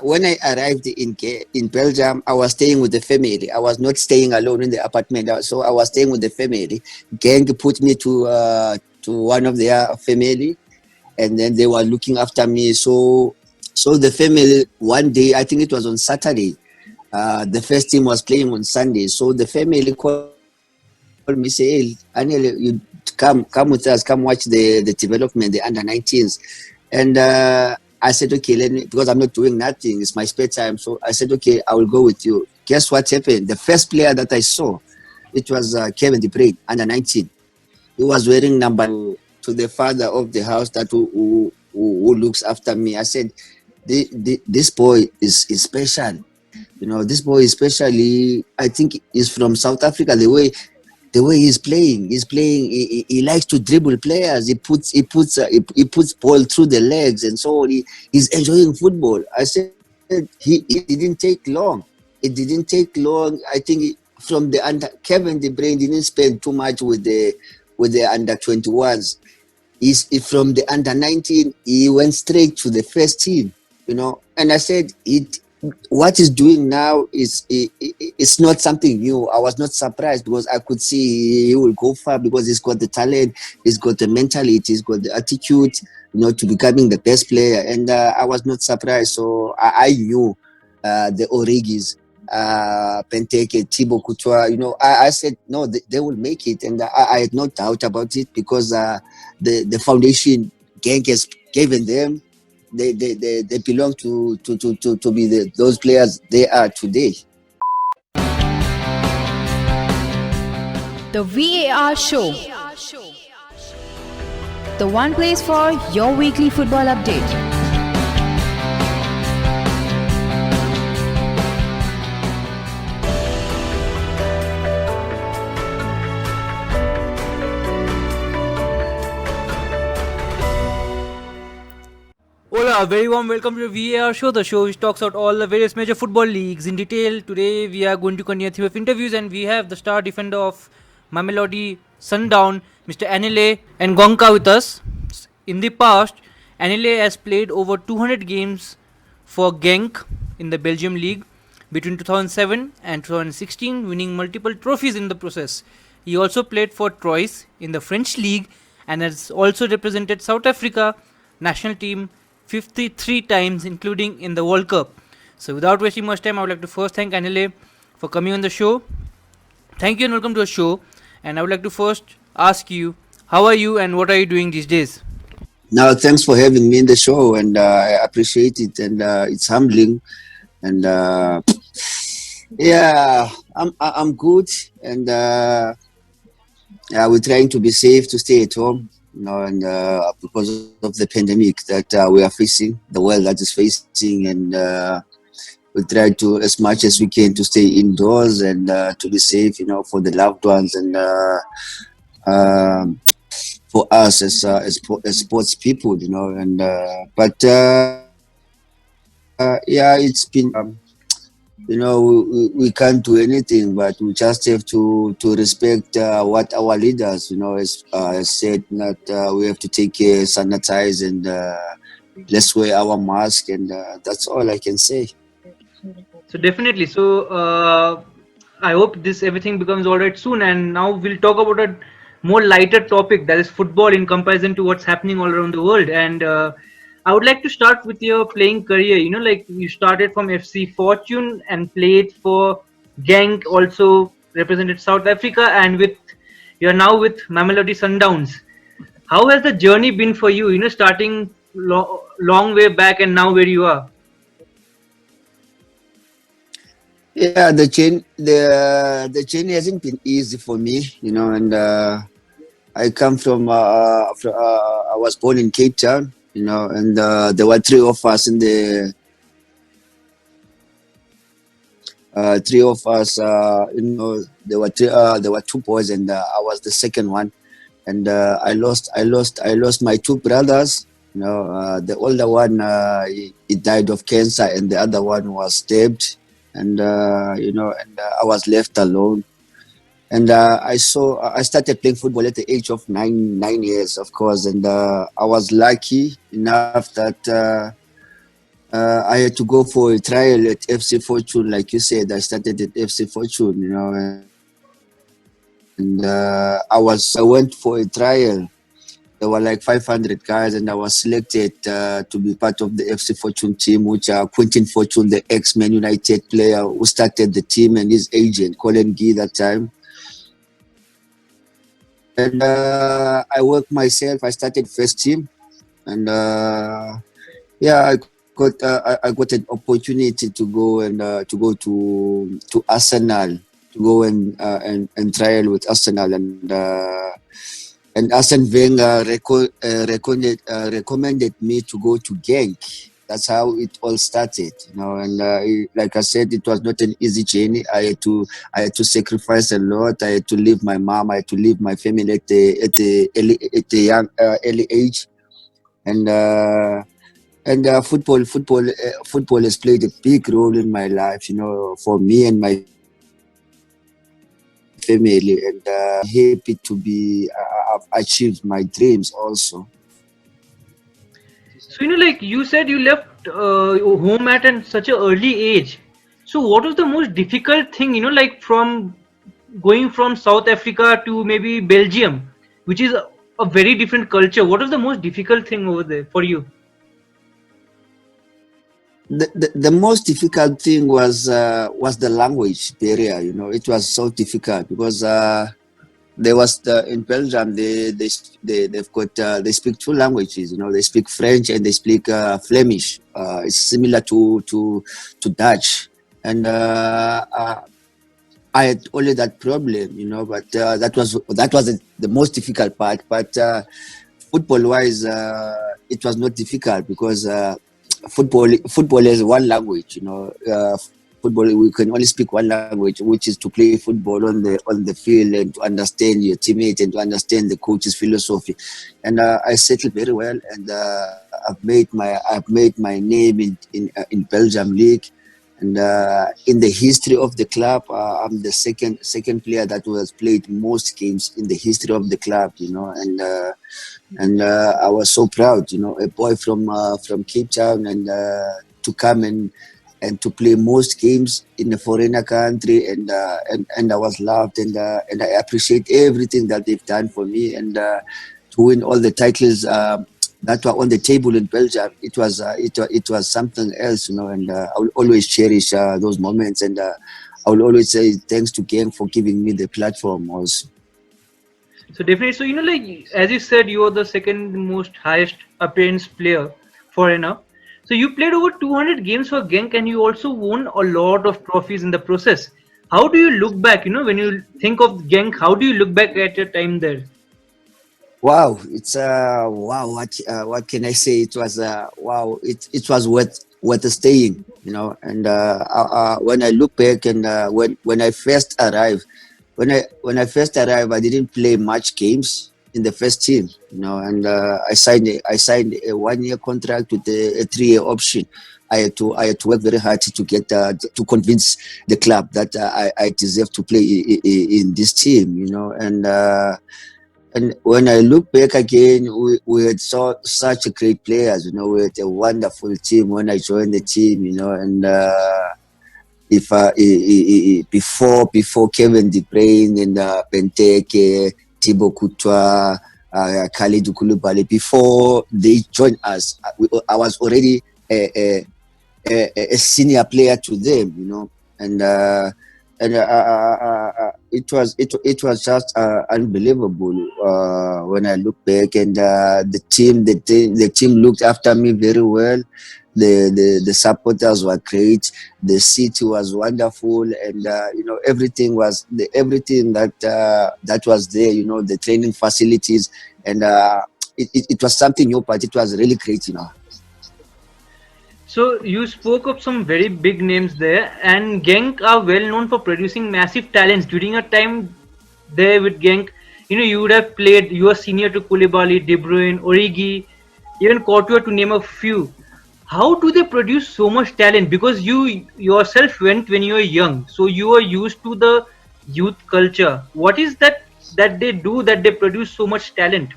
when I arrived in Belgium, I was staying with the family. I was not staying alone in the apartment, so I was staying with the family. Genk put me to one of their family, and then they were looking after me. So the family, one day, I think it was on Saturday. The first team was playing on Sunday, so the family called me, say, "Hey, Anele, you come with us, come watch the development, the under-19s." And I said, "Okay, let me," because I'm not doing nothing. It's my spare time, so I said, "Okay, I will go with you." Guess what happened? The first player that I saw, it was Kevin De Bruyne, under-19. He was wearing number to the father of the house that who looks after me. I said, "This boy is special. This boy especially, I think is from South Africa. The way he's playing, he likes to dribble players. He puts ball through the legs, and so he's enjoying football." I said, it didn't take long. It didn't take long. I think from the under Kevin De Bruyne didn't spend too much with the under 21s. From the under 19, he went straight to the first team. And I said, what he's doing now it's not something new. I was not surprised because I could see he will go far because he's got the talent, he's got the mentality, he's got the attitude, to becoming the best player. And I was not surprised. So I knew the Origis, Benteke, Thibaut Courtois. I said no, they will make it, and I had no doubt about it because the foundation Genk has given them. They belong to be those players they are today. The VAR Show, the one place for your weekly football update. Hola, very warm welcome to the VAR show, the show which talks about all the various major football leagues in detail. Today we are going to continue a theme of interviews, and we have the star defender of Mamelodi Sundowns, Mr. Anele Ngcongca, with us. In the past, Anele has played over 200 games for Genk in the Belgium League between 2007 and 2016, winning multiple trophies in the process. He also played for Troyes in the French League and has also represented South Africa national team 53 times, including in the World Cup. So without wasting much time, I would like to first thank Anele for coming on the show. Thank you and welcome to the show. And I would like to first ask you, how are you and what are you doing these days? Now, thanks for having me in the show, and I appreciate it, and it's humbling. And yeah, I'm good, and we're trying to be safe, to stay at home, and because of the pandemic that we are facing, the world that is facing, and we try to, as much as we can, to stay indoors and to be safe, for the loved ones, and um, for us as sports people, and but yeah, it's been we can't do anything, but we just have to respect what our leaders, has said, that we have to take care, sanitize, and let's wear our mask, and that's all I can say. So definitely. So I hope this everything becomes alright soon. And now we'll talk about a more lighter topic, that is football, in comparison to what's happening all around the world. And I would like to start with your playing career. Like you started from FC Fortune and played for Genk, also represented South Africa, and you're now with Mamelodi Sundowns. How has the journey been for you? Starting long way back and now where you are. Yeah, the journey hasn't been easy for me, and I come I was born in Cape Town, and there were three of us in the three of us, there were two boys, and I was the second one, and I lost my two brothers. The older one, he died of cancer, and the other one was stabbed, and I was left alone. And I started playing football at the age of nine years, of course, and I was lucky enough that I had to go for a trial at FC Fortune, like you said. I started at FC Fortune, and I went for a trial. There were like 500 guys, and I was selected to be part of the FC Fortune team, which Quentin Fortune, the ex-Man United player who started the team, and his agent, Colin Gee, that time. And I worked myself. I started first team, and yeah, I got an opportunity to go to Arsenal, to go and trial with Arsenal, and Arsene Wenger recommended me to go to Genk. That's how it all started, And like I said, it was not an easy journey. I had to sacrifice a lot. I had to leave my mom. I had to leave my family at a young early age, and. Football has played a big role in my life, for me and my family. And happy to be, I've achieved my dreams also. So, like you said, you left home at such an early age. So, what was the most difficult thing, like from going from South Africa to maybe Belgium, which is a very different culture? What was the most difficult thing over there for you? The most difficult thing was the language barrier. It was so difficult because there was in Belgium they've got they speak two languages. They speak French and they speak Flemish. It's similar to Dutch, and I had only that problem, but that was the most difficult part. But football wise, it was not difficult because football is one language. Football, we can only speak one language, which is to play football on the field and to understand your teammate and to understand the coach's philosophy. And I settled very well, and I've made my name in Belgium league. And in the history of the club, I'm the second player that has played most games in the history of the club. And I was so proud. A boy from Cape Town, and to come and to play most games in a foreigner country, and I was loved, and I appreciate everything that they've done for me, and to win all the titles that were on the table in Belgium. It was something else, and I will always cherish those moments, and I will always say thanks to Genk for giving me the platform also. So definitely, so like as you said, you are the second most highest appearance player foreigner. So you played over 200 games for Genk, and you also won a lot of trophies in the process. How do you look back? When you think of Genk, how do you look back at your time there? Wow, it's wow. What can I say? It was wow. It was worth staying, And when I look back, and when I first arrived, when I first arrived, I didn't play much games in the first team, And I signed a 1-year contract with a 3-year option. I had to work very hard to get to convince the club that I deserve to play in this team, And when I look back again, we had such great players, We had a wonderful team when I joined the team, And if before Kevin De Bruyne and Benteke, Thibaut Courtois, Khalid Koulibaly, before they joined us, I was already a senior player to them, And it was just unbelievable when I look back, and the team looked after me very well. The supporters were great. The city was wonderful, and everything that was there. The training facilities, and it was something new, but it was really great. So you spoke of some very big names there, and Genk are well known for producing massive talents. During a time there with Genk, you would have played. You were senior to Koulibaly, De Bruyne, Origi, even Courtois, to name a few. How do they produce so much talent? Because you yourself went when you were young, so you are used to the youth culture. What is that they do that they produce so much talent?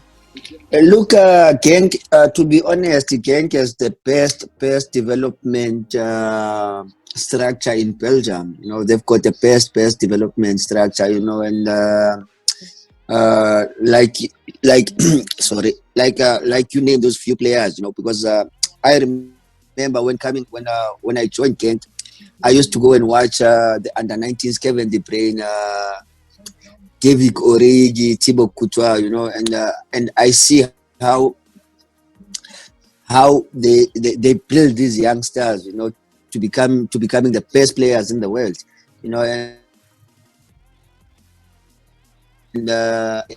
Look, Genk. To be honest, Genk has the best development structure in Belgium. You know, they've got the best development structure. You know, and like sorry, like you name those few players. You know, because I remember when I joined Genk, I used to go and watch the under 19s Kevin De Bruyne, David Origi, Thibaut Courtois. You know, and I see how they build these youngsters, you know, to becoming the best players in the world, you know, and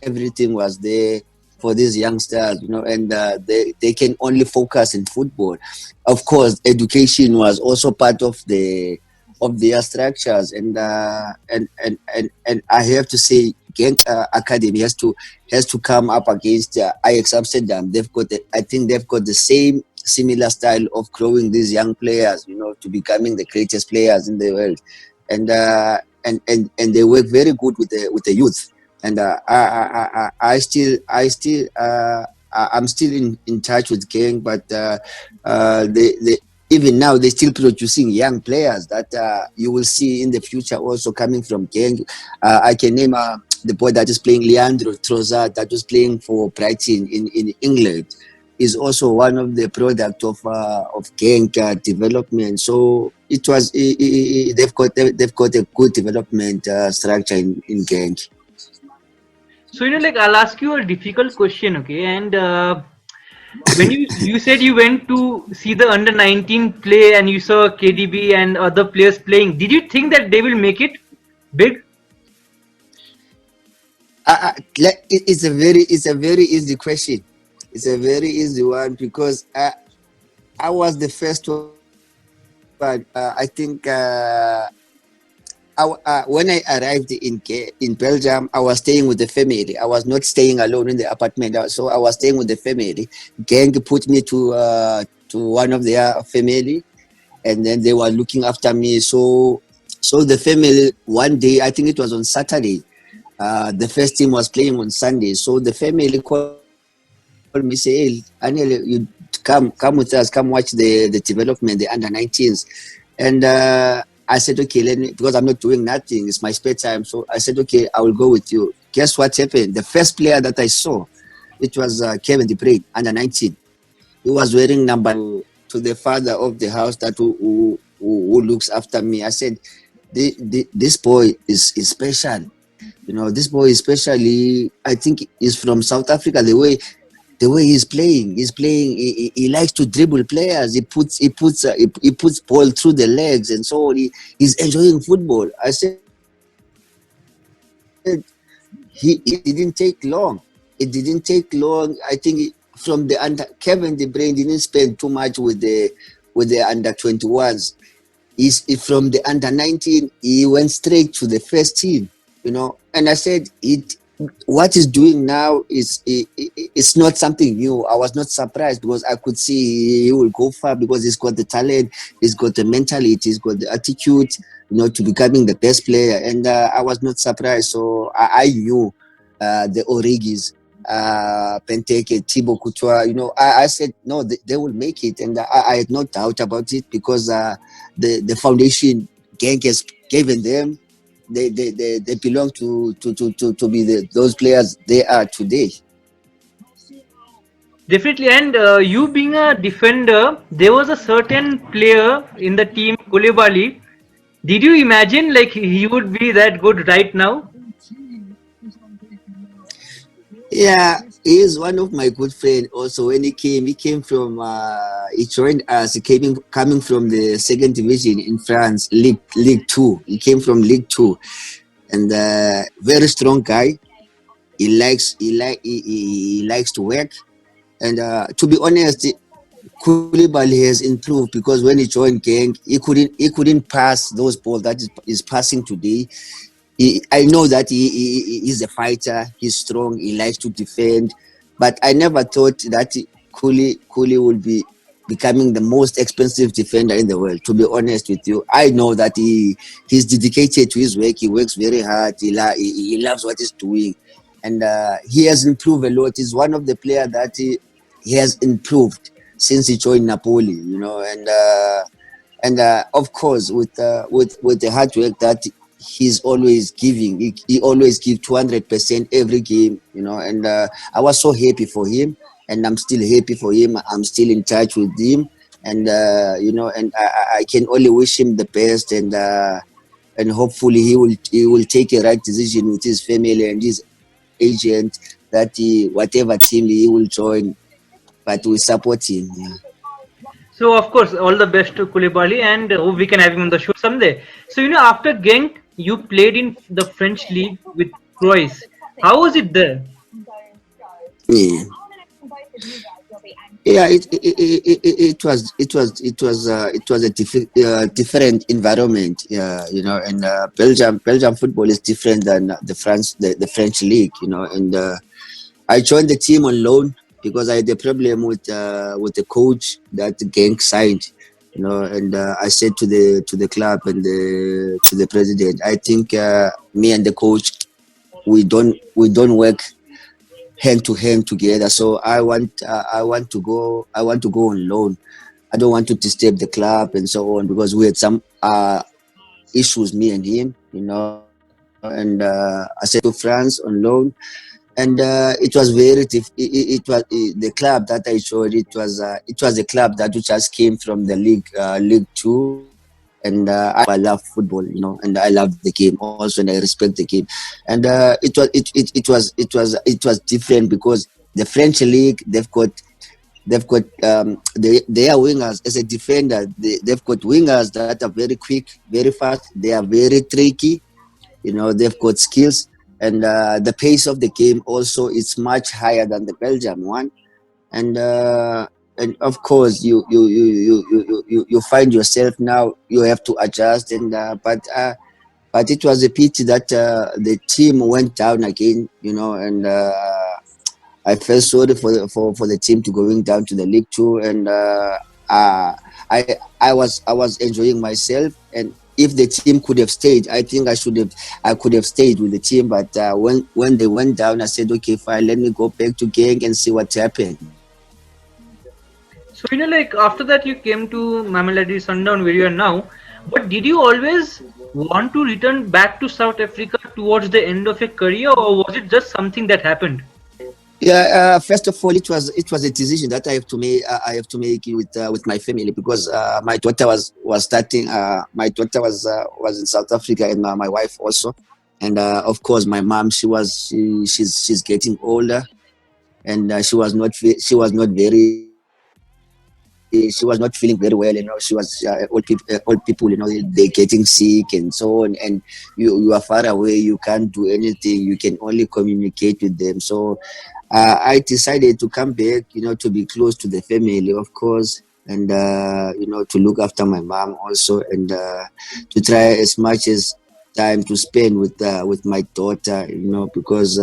everything was there for these youngsters, you know, and they can only focus in football. Of course, education was also part of their structures, and I have to say, Genk Academy has to come up against Ajax Amsterdam. I think they've got the similar style of growing these young players, you know, to becoming the greatest players in the world, and and they work very good with the youth. And I'm still in touch with Genk, but they even now they're still producing young players that you will see in the future also coming from Genk. I can name the boy that is playing, Leandro Trossard, that was playing for Brighton in England, is also one of the product of Genk development. So it was they've got a good development structure in Genk. So like I'll ask you a difficult question, okay? And when you said you went to see the under 19 play and you saw KDB and other players playing, did you think that they will make it big? It's a very easy question. It's a very easy one because I was the first one. I think when I arrived in Belgium, I was staying with the family. I was not staying alone in the apartment, so I was staying with the family. Genk put me to one of their family, and then they were looking after me. So the family, one day, I think it was on Saturday. The first team was playing on Sunday, so the family called me, say, "Hey, Anele, you come with us, come watch the development, the under 19s." And I said, "Okay, let me," because I'm not doing nothing. It's my spare time, so I said, "Okay, I will go with you." Guess what happened? The first player that I saw, it was Kevin De Bruyne, under 19. He was wearing number to the father of the house that who looks after me. I said, "This boy is special." You know, this boy especially, I think he's from South Africa. The way he's playing. He likes to dribble players. He puts ball through the legs, and so he's enjoying football. I said it didn't take long. It didn't take long. I think from the under Kevin De Bruyne didn't spend too much with the under 21s. He's from the under 19. He went straight to the first team. You know, and I said it. What he's doing now it's not something new. I was not surprised because I could see he will go far because he's got the talent, he's got the mentality, he's got the attitude, you know, to becoming the best player. And I was not surprised. So I knew the Origis, Benteke, Thibaut Courtois. You know, I said no, they will make it, and I had no doubt about it because the foundation Genk has given them. They belong to be those players they are today. Definitely. And you being a defender, there was a certain player in the team, Koulibaly. Did you imagine like he would be that good right now? Yeah, he is one of my good friends. Also, when he came from he joined us. He came coming from the second division in France, League Two. He came from League Two, and very strong guy. He likes to work. And to be honest, Koulibaly has improved because when he joined Genk, he couldn't pass those balls that is passing today. I know that he's a fighter. He's strong. He likes to defend, but I never thought that Kuli will be becoming the most expensive defender in the world. To be honest with you, I know that he's dedicated to his work. He works very hard. He loves what he's doing, and he has improved a lot. He's one of the players that he has improved since he joined Napoli, and of course with the hard work that he's always giving, he always give 200% every game, and I was so happy for him, and I'm still happy for him. I'm still in touch with him, and and I can only wish him the best, and hopefully he will take a right decision with his family and his agent, that whatever team he will join, but we support him. Yeah. So of course, all the best to Koulibaly, and hope we can have him on the show someday. So after Genk, you played in the French league with Croix. How was it there? Yeah. Yeah, it was a different environment. Yeah, and Belgium football is different than the French league. And I joined the team on loan because I had a problem with the coach that Genk signed. And I said to the club and to the president, I think me and the coach, we don't work hand to hand together. So I want to go on loan. I don't want to disturb the club and so on, because we had some issues, me and him. And I said to France on loan, and it was very the club that I showed. It was a club that just came from the League Two, and I love football, and I love the game also, and I respect the game. And it was different, because the French league, they've got their wingers as a defender. They've got wingers that are very quick, very fast. They are very tricky. They've got skills, and the pace of the game also is much higher than the Belgium one. And of course, you find yourself now, you have to adjust, and but it was a pity that the team went down again, and I felt sorry for the team to going down to the League Two, and uh, I was enjoying myself, and if the team could have stayed, I think I could have stayed with the team. But when they went down, I said, okay, fine, let me go back to Genk and see what happened. So like after that, you came to Mamelodi Sundown, where you are now. But did you always want to return back to South Africa towards the end of your career, or was it just something that happened? Yeah, first of all, it was a decision that I have to make. I have to make it with my family, because my daughter was starting. My daughter was in South Africa, and my wife also, and of course my mom. She's getting older, and she was not feeling very well. She was old people. They're getting sick and so on, and you are far away. You can't do anything. You can only communicate with them. So I decided to come back, to be close to the family, of course, and to look after my mom also, and to try as much as time to spend with my daughter, because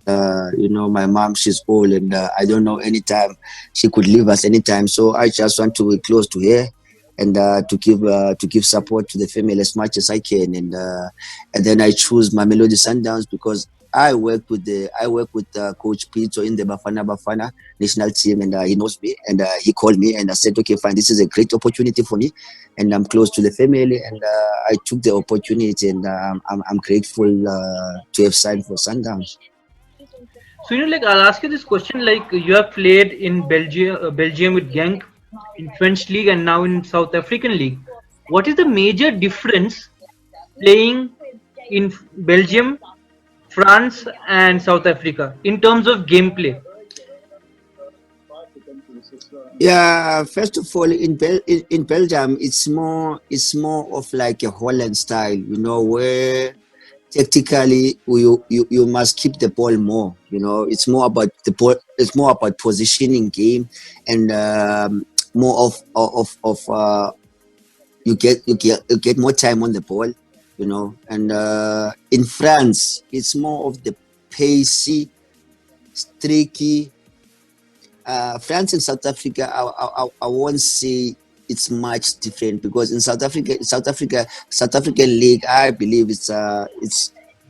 my mom, she's old, and I don't know anytime she could leave us anytime. So I just want to be close to her, and to give support to the family as much as I can, and then I choose Mamelodi Sundowns, because I work with Coach Pito in the Bafana national team, and he knows me, and he called me, and I said, okay, fine, this is a great opportunity for me, and I'm close to the family, and I took the opportunity, and I'm grateful to have signed for Sundowns. So like I'll ask you this question: like you have played in Belgium with Genk, in French league, and now in South African league. What is the major difference playing in Belgium, France, and South Africa in terms of gameplay? Yeah, first of all, in Belgium, it's more of like a Holland style, where tactically you must keep the ball more. It's more about the ball. It's more about positioning game, and more of you get more time on the ball. And in France, it's more of the pacey, streaky. France and South Africa, I won't say it's much different, because in South African league, I believe it's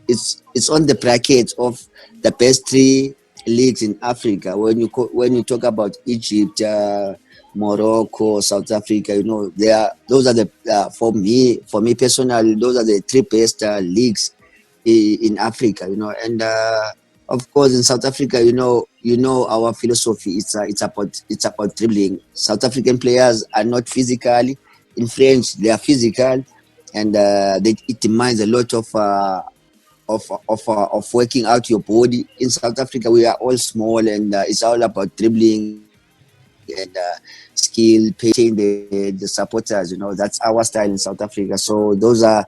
it's on the bracket of the best three leagues in Africa. When you talk about Egypt, Morocco, South Africa, those are the for me personally, those are the three best leagues in Africa. And of course in South Africa, our philosophy. It's about dribbling. South African players are not physically. In French, they are physical, and it demands a lot of working out your body. In South Africa, we are all small, and it's all about dribbling and skill, painting the supporters. That's our style in South Africa. So those are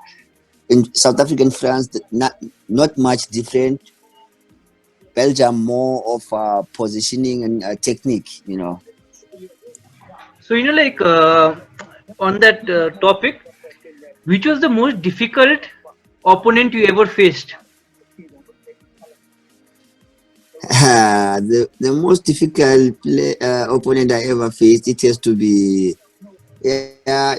in South African France, not much different. Belgium more of positioning and technique. So on that topic, which was the most difficult opponent you ever faced? The most difficult opponent I ever faced, it has to be. Yeah,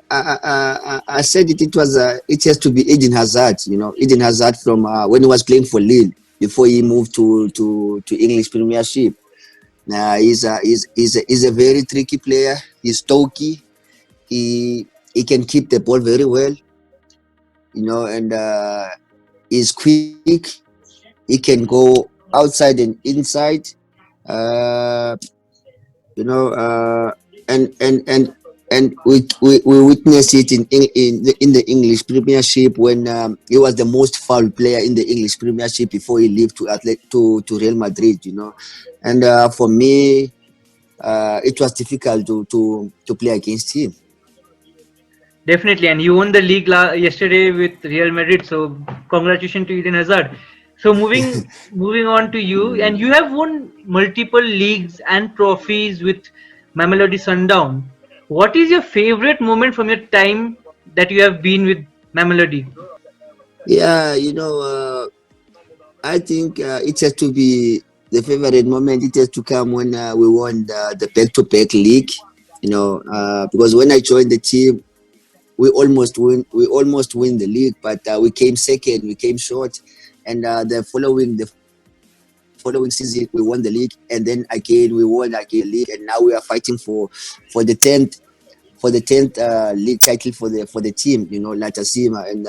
I said it. It has to be Eden Hazard. Eden Hazard from when he was playing for Lille before he moved to English Premiership. He's a very tricky player. He's stocky. He can keep the ball very well. And he's quick. He can go outside and inside. Uh, you know, and we witnessed it in the English Premiership when he was the most foul player in the English Premiership before he left to Real Madrid. And for me, it was difficult to play against him. Definitely, and you won the league yesterday with Real Madrid. So congratulations to Eden Hazard. So moving on to you, and you have won multiple leagues and trophies with Mamelodi Sundown. What is your favorite moment from your time that you have been with Mamelodi? Yeah, I think it has to be the favorite moment. It has to come when we won the back-to-back league. Because when I joined the team, we almost win the league, but we came second. We came short, and the following season we won the league, and then again we won again the league, and now we are fighting for the tenth league title for the team. Latasima, and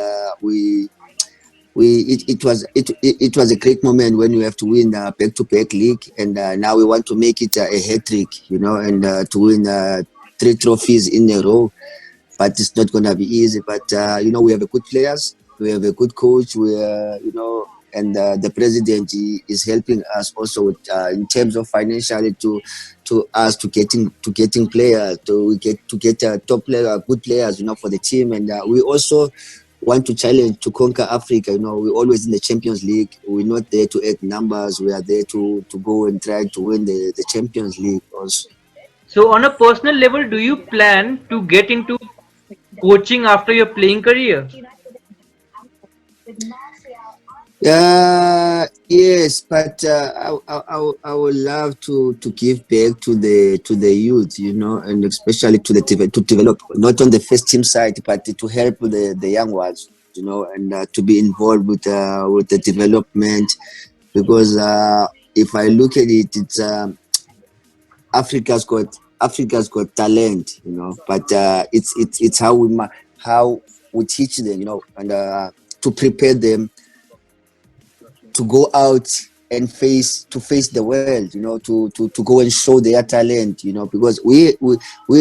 it was a great moment when we have to win back-to-back league, and now we want to make it a hat trick, and to win 3 trophies in a row. But it's not gonna be easy. But we have a good players, we have a good coach, and the president is helping us also with, in terms of financially to getting players to get top player good players for the team, and we also want to challenge to conquer Africa. We're always in the Champions League. We're not there to add numbers. We are there to go and try to win the Champions League also. So on a personal level, do you plan to get into coaching after your playing career? Yes, but I would love to give back to the youth, and especially to develop not on the first team side, but to help the young ones, and to be involved with the development, because if I look at it, it's Africa's got talent, but it's how we teach them, and to prepare them to go out and face the world, to go and show their talent, because we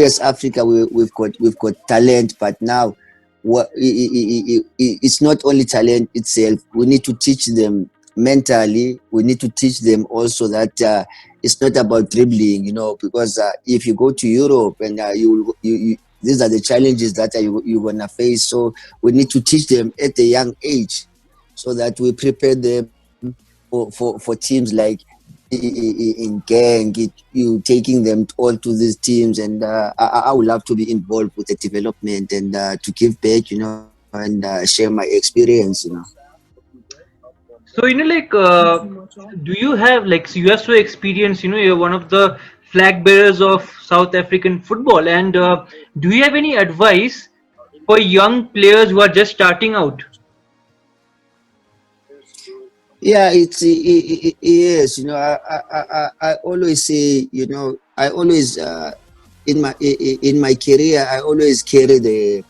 as Africa, we've got talent, but now it's not only talent itself. We need to teach them mentally. We need to teach them also that it's not about dribbling, because if you go to Europe and these are the challenges that you're gonna face. So we need to teach them at a young age, so that we prepare them for teams like in Genk, you taking them all to these teams, and I would love to be involved with the development and to give back, and share my experience. So do you have so you are so experienced? You're one of the flag bearers of South African football, and do you have any advice for young players who are just starting out? Yeah, yes. I always say, I always in my career, I always carry the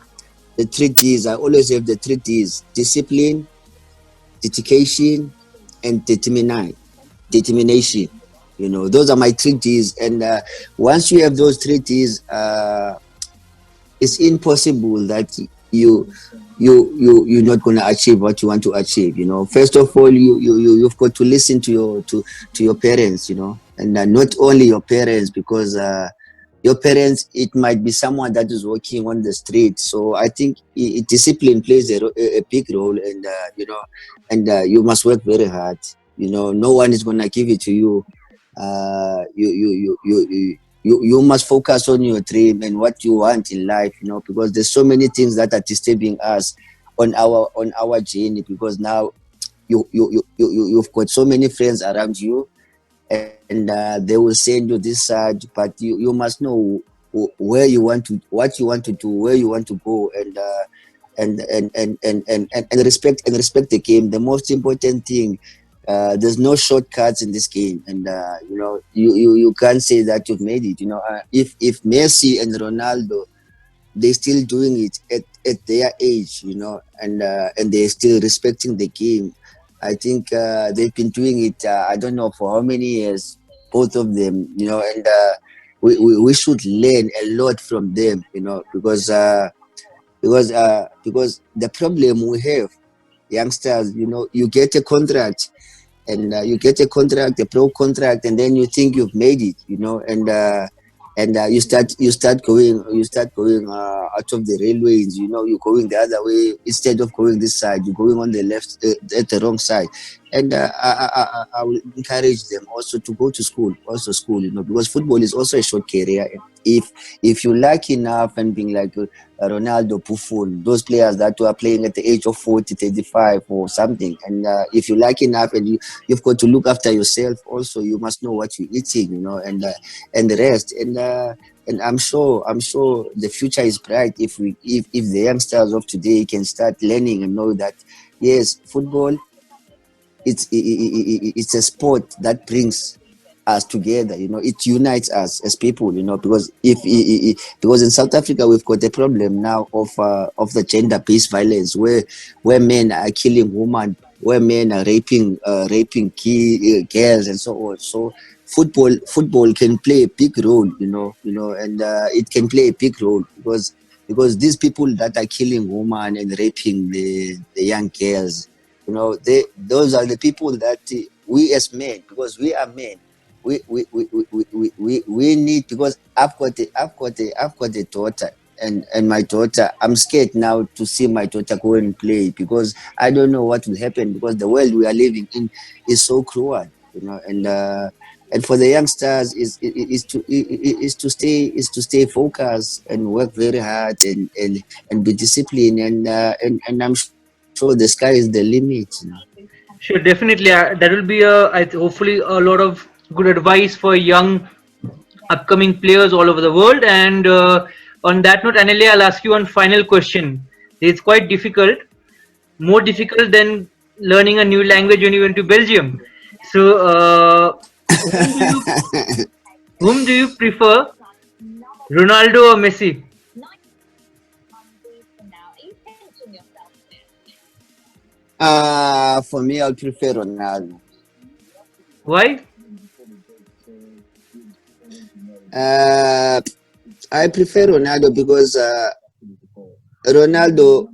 3 Ds. I always have the 3 Ds: discipline, dedication, and determination. Those are my 3 Ds. And once you have those 3 Ds, it's impossible that you're not going to achieve what you want to achieve. First of all, you've got to listen to your parents. And not only your parents, because your parents, it might be someone that is working on the street. So I think discipline plays a big role. And you must work very hard. No one is going to give it to you. You must focus on your dream and what you want in life, because there's so many things that are disturbing us on our journey. Because now you've got so many friends around you, and they will send you this side, but you must know where you want to, what you want to do, where you want to go. And respect the game. The most important thing, there's no shortcuts in this game. And you can't say that you've made it. If Messi and Ronaldo, they're still doing it at their age, and they're still respecting the game. I think they've been doing it, I don't know for how many years, both of them. And we should learn a lot from them, because the problem we have, youngsters, you get a contract, and a pro contract, and then you think you've made it, and you start going out of the railways. You're going the other way instead of going this side. You're going on the left, at the wrong side. And I will encourage them also to go to school, because football is also a short career. If you're lucky enough and being like Ronaldo, Buffon, those players that were playing at the age of 40, 35 or something, and if you're lucky enough, and you've got to look after yourself also. You must know what you're eating, and the rest. And I'm sure the future is bright if the youngsters of today can start learning and know that, yes, football, it's a sport that brings us together. It unites us as people. Because because in South Africa we've got a problem now of the gender-based violence, where men are killing women, where men are raping girls, and so on. So football can play a big role. And it can play a big role, because these people that are killing women and raping the young girls, those are the people that we as men, because we are men, we need. Because I've got a daughter, and my daughter, I'm scared now to see my daughter go and play, because I don't know what will happen, because the world we are living in is so cruel. And for the youngsters is to stay focused and work very hard, and be disciplined. And I'm sure the sky is the limit. Sure, definitely. That will be hopefully a lot of good advice for young upcoming players all over the world. And on that note, Anele, I'll ask you one final question. It's quite difficult, more difficult than learning a new language when you went to Belgium. So, whom do you whom do you prefer, Ronaldo or Messi? For me, I'll prefer Ronaldo. Why? Uh, I prefer Ronaldo because Ronaldo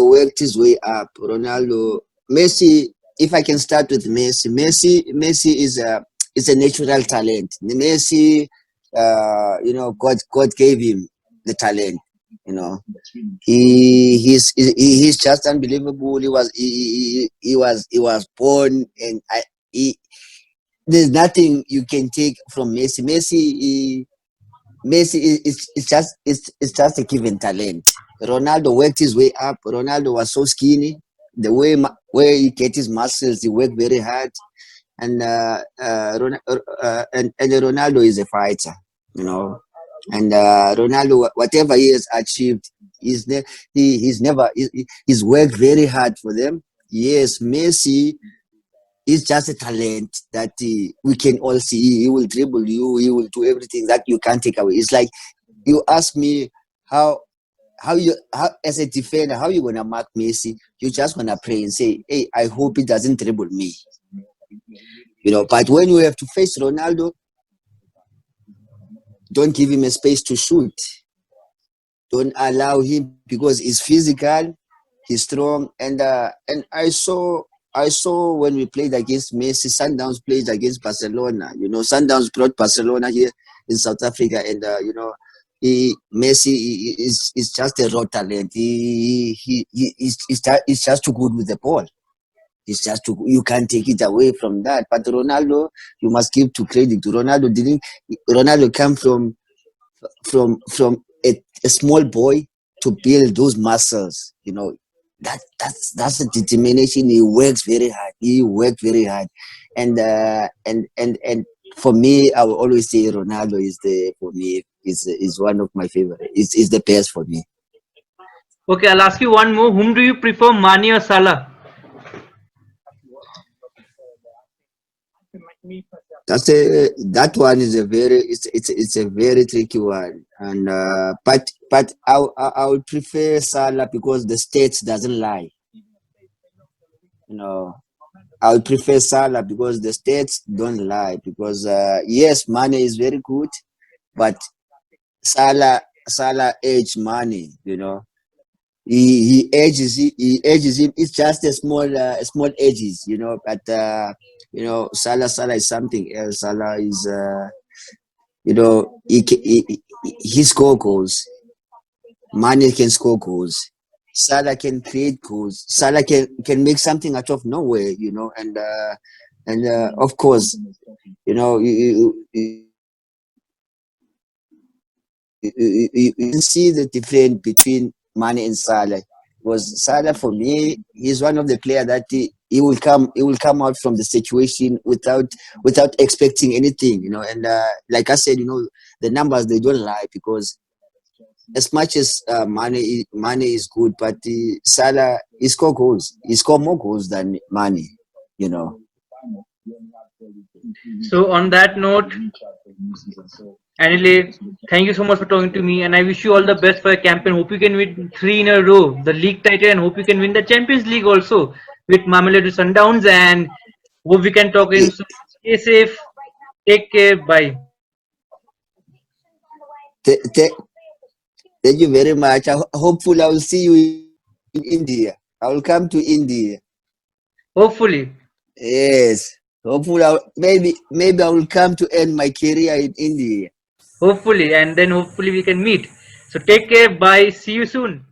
worked his way up. Messi. If I can start with Messi is a natural talent. Messi, God gave him the talent. You know, he's just unbelievable. He was born, and there's nothing you can take from Messi. Messi is just a given talent. Ronaldo worked his way up. Ronaldo was so skinny. The way where he get his muscles, he worked very hard. And Ronaldo is a fighter, you know. And Ronaldo, whatever he has achieved, he's never he's worked very hard for them. yes, Messi is just a talent that we can all see. He will dribble you. He will do everything that you can't take away. It's like you ask me how how as a defender how you gonna mark Messi. You just gonna pray and say, hey, I hope he doesn't dribble me. But when you have to face Ronaldo, don't give him a space to shoot. Don't allow him because he's physical, he's strong, and I saw when we played against Messi, Sundowns played against Barcelona. Sundowns brought Barcelona here in South Africa, and Messi is just a raw talent. He's just too good with the ball. It's just you can't take it away from that. But Ronaldo, you must give to credit to Ronaldo. Didn't Ronaldo come from a small boy to build those muscles? That's a determination. He works very hard. He worked very hard, and for me, I will always say Ronaldo is one of my favorite. Is the best for me. Okay, I'll ask you one more. Whom do you prefer, Mane or Salah? That one is a very it's a very tricky one, and but I would prefer Salah because the stats doesn't lie. I would prefer Salah because the stats don't lie. Because yes, Mane is very good, but Salah edge Mane. He edges him. It's just a small edges. But Salah is something else. Salah is he score goals. Mane can score goals. Salah can create goals. Salah can make something out of nowhere. And of course, you can see the difference between Mane and Salah. Because Salah, for me, he's one of the players that he will come out from the situation without expecting anything. And like I said, the numbers, they don't lie. Because as much as Mane is good, but Salah, he score goals. He score more goals than Mane. You know. So, on that note, Anele, thank you so much for talking to me, and I wish you all the best for your campaign. Hope you can win 3 in a row, the league title, and hope you can win the Champions League also with Mamelodi Sundowns. And hope we can talk in Eh, soon. Stay safe. Take care. Bye. th- th- Thank you very much. Hopefully, I will see you in India. I will come to India. Hopefully, Yes. Hopefully, maybe I will come to end my career in India. hopefully, and then hopefully we can meet. So take care. Bye. See you soon.